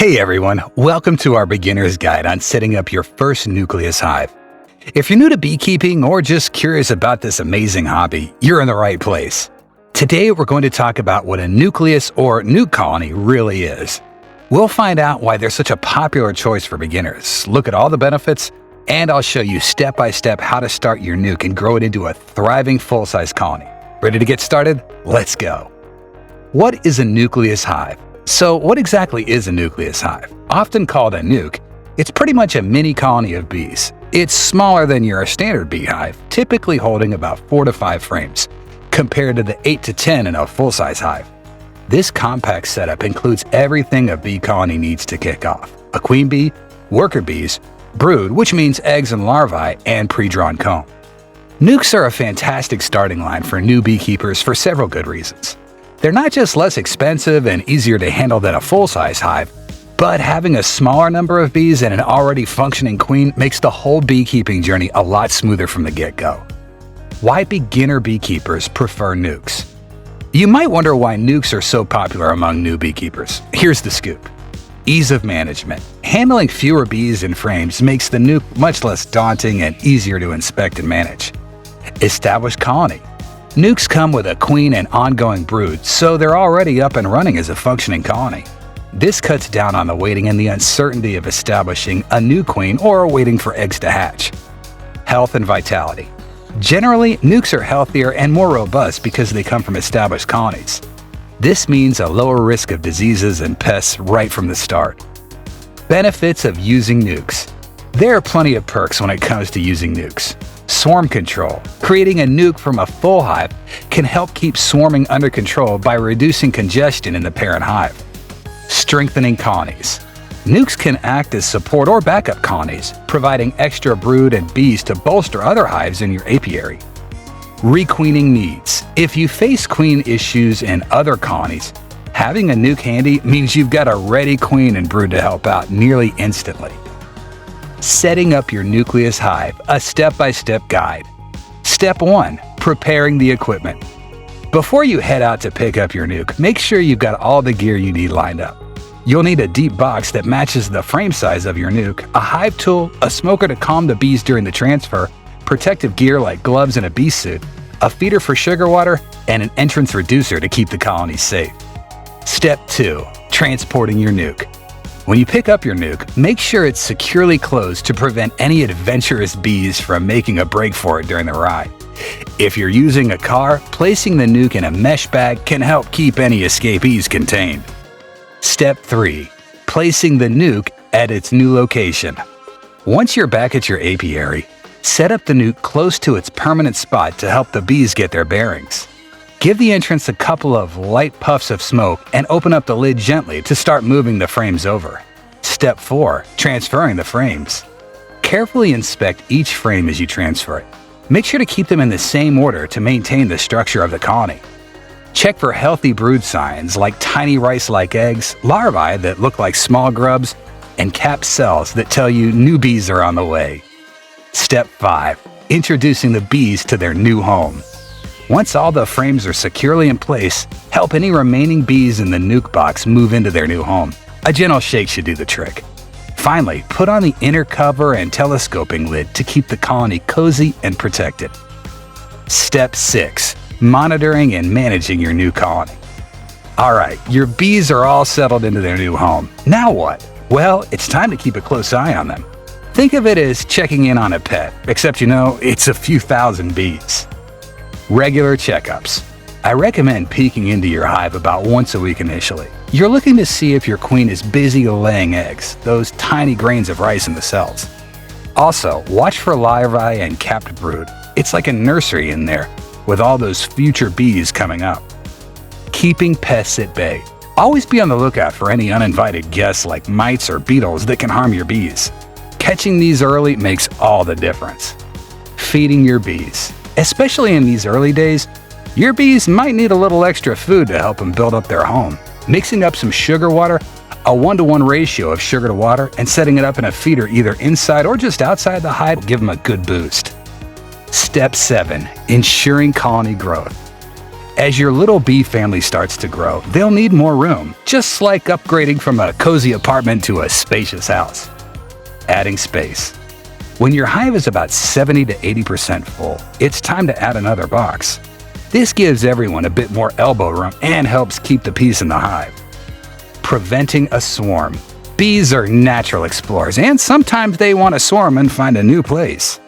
Hey everyone, welcome to our beginner's guide on setting up your first nucleus hive. If you're new to beekeeping or just curious about this amazing hobby, you're in the right place. Today we're going to talk about what a nucleus or nuke colony really is. We'll find out why they're such a popular choice for beginners, look at all the benefits, and I'll show you step by step how to start your nuke and grow it into a thriving full-size colony. Ready to get started? Let's go. What is a nucleus hive? So what exactly is a nucleus hive? Often called a nuke, it's pretty much a mini colony of bees. It's smaller than your standard beehive, typically holding about 4 to 5 frames, compared to the 8 to 10 in a full-size hive. This compact setup includes everything a bee colony needs to kick off: a queen bee, worker bees, brood, which means eggs and larvae, and pre-drawn comb. Nukes are a fantastic starting line for new beekeepers for several good reasons. They're not just less expensive and easier to handle than a full-size hive, but having a smaller number of bees and an already functioning queen makes the whole beekeeping journey a lot smoother from the get-go. Why beginner beekeepers prefer nukes? You might wonder why nukes are so popular among new beekeepers. Here's the scoop. Ease of management. Handling fewer bees in frames makes the nuke much less daunting and easier to inspect and manage. Established colony. Nukes come with a queen and ongoing brood, so they're already up and running as a functioning colony. This cuts down on the waiting and the uncertainty of establishing a new queen or waiting for eggs to hatch. Health and vitality. Generally, nukes are healthier and more robust because they come from established colonies. This means a lower risk of diseases and pests right from the start. Benefits of using nukes. There are plenty of perks when it comes to using nukes. Swarm control. Creating a nuke from a full hive can help keep swarming under control by reducing congestion in the parent hive. Strengthening colonies. Nukes can act as support or backup colonies, providing extra brood and bees to bolster other hives in your apiary. Requeening needs. If you face queen issues in other colonies, having a nuke handy means you've got a ready queen and brood to help out nearly instantly. Setting up your nucleus hive, a step-by-step guide. Step 1. Preparing the equipment. Before you head out to pick up your nuke, make sure you've got all the gear you need lined up. You'll need a deep box that matches the frame size of your nuke, a hive tool, a smoker to calm the bees during the transfer, protective gear like gloves and a bee suit, a feeder for sugar water, and an entrance reducer to keep the colony safe. Step 2. Transporting your nuke. When you pick up your nuke, make sure it's securely closed to prevent any adventurous bees from making a break for it during the ride. If you're using a car, placing the nuke in a mesh bag can help keep any escapees contained. Step 3. Placing the nuke at its new location. Once you're back at your apiary, set up the nuke close to its permanent spot to help the bees get their bearings. Give the entrance a couple of light puffs of smoke and open up the lid gently to start moving the frames over. Step 4. Transferring the frames. Carefully inspect each frame as you transfer it. Make sure to keep them in the same order to maintain the structure of the colony. Check for healthy brood signs like tiny rice-like eggs, larvae that look like small grubs, and capped cells that tell you new bees are on the way. Step 5. Introducing the bees to their new home. Once all the frames are securely in place, help any remaining bees in the nuke box move into their new home. A gentle shake should do the trick. Finally, put on the inner cover and telescoping lid to keep the colony cozy and protected. Step 6. Monitoring and managing your new colony. Alright, your bees are all settled into their new home. Now what? Well, it's time to keep a close eye on them. Think of it as checking in on a pet, except it's a few thousand bees. Regular checkups. I recommend peeking into your hive about once a week initially. You're looking to see if your queen is busy laying eggs, those tiny grains of rice in the cells. Also, watch for larvae and capped brood. It's like a nursery in there, with all those future bees coming up. Keeping pests at bay. Always be on the lookout for any uninvited guests like mites or beetles that can harm your bees. Catching these early makes all the difference. Feeding your bees. Especially in these early days, your bees might need a little extra food to help them build up their home. Mixing up some sugar water, a 1-to-1 ratio of sugar to water, and setting it up in a feeder either inside or just outside the hive will give them a good boost. Step 7. Ensuring colony growth. As your little bee family starts to grow, they'll need more room, just like upgrading from a cozy apartment to a spacious house. Adding space. When your hive is about 70 to 80% full, it's time to add another box. This gives everyone a bit more elbow room and helps keep the peace in the hive. Preventing a swarm. Bees are natural explorers, and sometimes they want to swarm and find a new place.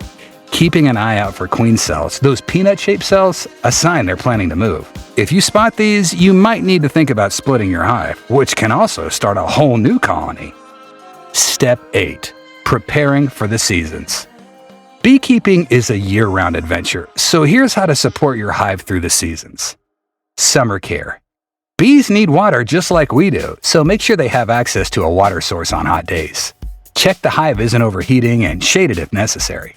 Keeping an eye out for queen cells, those peanut-shaped cells, a sign they're planning to move. If you spot these, you might need to think about splitting your hive, which can also start a whole new colony. Step 8. Preparing for the seasons. Beekeeping is a year-round adventure, so here's how to support your hive through the seasons. Summer care. Bees need water just like we do, so make sure they have access to a water source on hot days. Check the hive isn't overheating and shade it if necessary.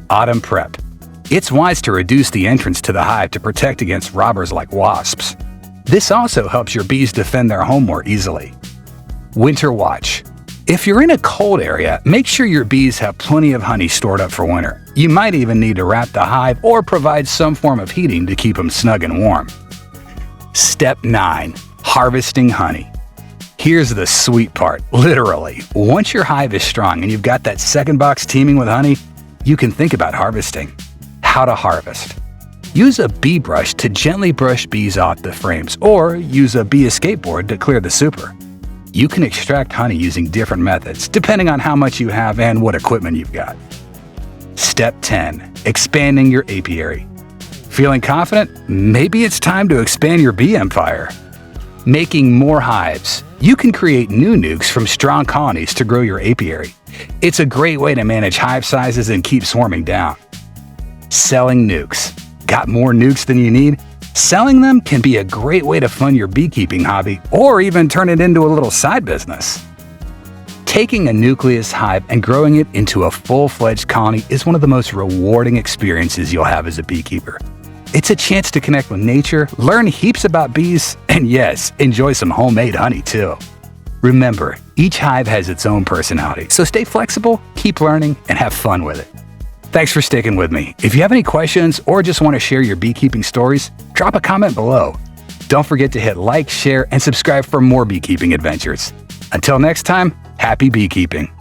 Autumn prep. It's wise to reduce the entrance to the hive to protect against robbers like wasps. This also helps your bees defend their home more easily. Winter watch. If you're in a cold area, make sure your bees have plenty of honey stored up for winter. You might even need to wrap the hive or provide some form of heating to keep them snug and warm. Step 9. Harvesting honey. Here's the sweet part, literally. Once your hive is strong and you've got that second box teeming with honey, you can think about harvesting. How to harvest. Use a bee brush to gently brush bees off the frames, or use a bee escape board to clear the super. You can extract honey using different methods, depending on how much you have and what equipment you've got. Step 10. Expanding your apiary. Feeling confident? Maybe it's time to expand your bee empire. Making more hives. You can create new nukes from strong colonies to grow your apiary. It's a great way to manage hive sizes and keep swarming down. Selling nukes. Got more nukes than you need? Selling them can be a great way to fund your beekeeping hobby or even turn it into a little side business. Taking a nucleus hive and growing it into a full-fledged colony is one of the most rewarding experiences you'll have as a beekeeper. It's a chance to connect with nature, learn heaps about bees, and yes, enjoy some homemade honey too. Remember, each hive has its own personality, so stay flexible, keep learning, and have fun with it. Thanks for sticking with me. If you have any questions or just want to share your beekeeping stories, drop a comment below. Don't forget to hit like, share, and subscribe for more beekeeping adventures. Until next time, happy beekeeping.